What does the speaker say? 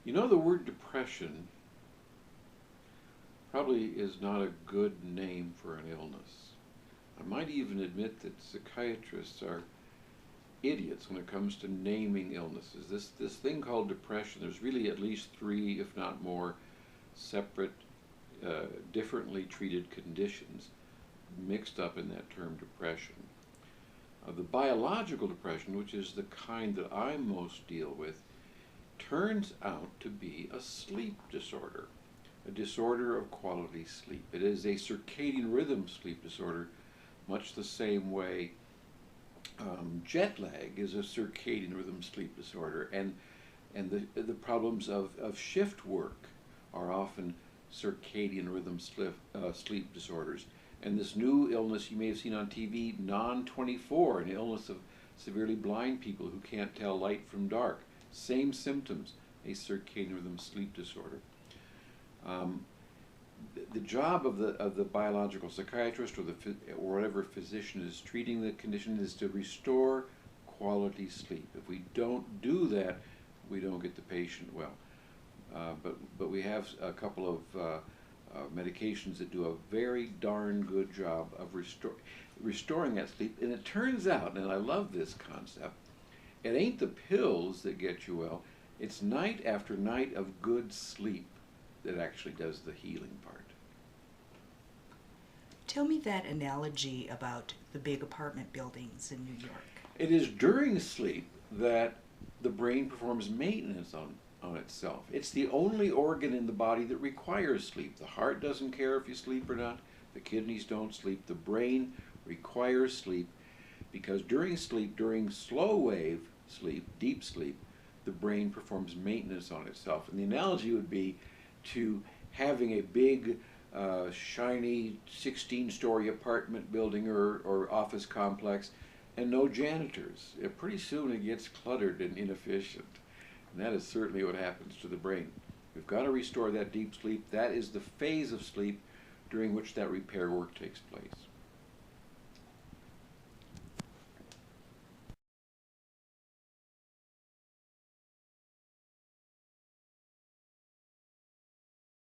You know, the word depression probably is not a good name for an illness. I might even admit that psychiatrists are idiots when it comes to naming illnesses. This thing called depression, there's really at least three, if not more, separate, differently treated conditions mixed up in that term depression. The biological depression, which is the kind that I most deal with, turns out to be a sleep disorder, a disorder of quality sleep. It is a circadian rhythm sleep disorder, much the same way jet lag is a circadian rhythm sleep disorder, and the problems of shift work are often circadian rhythm sleep disorders. And this new illness you may have seen on TV, non-24, an illness of severely blind people who can't tell light from dark. Same symptoms, a circadian rhythm sleep disorder. The job of the biological psychiatrist or whatever physician is treating the condition is to restore quality sleep. If we don't do that, we don't get the patient well. But we have a couple of medications that do a very darn good job of restoring that sleep. And it turns out, and I love this concept, it ain't the pills that get you well, it's night after night of good sleep that actually does the healing part. Tell me that analogy about the big apartment buildings in New York. It is during sleep that the brain performs maintenance on itself. It's the only organ in the body that requires sleep. The heart doesn't care if you sleep or not. The kidneys don't sleep. The brain requires sleep because during sleep, during slow wave sleep, deep sleep, the brain performs maintenance on itself. And the analogy would be to having a big, shiny 16-story apartment building or office complex and no janitors. Pretty soon it gets cluttered and inefficient. And that is certainly what happens to the brain. We've got to restore that deep sleep. That is the phase of sleep during which that repair work takes place.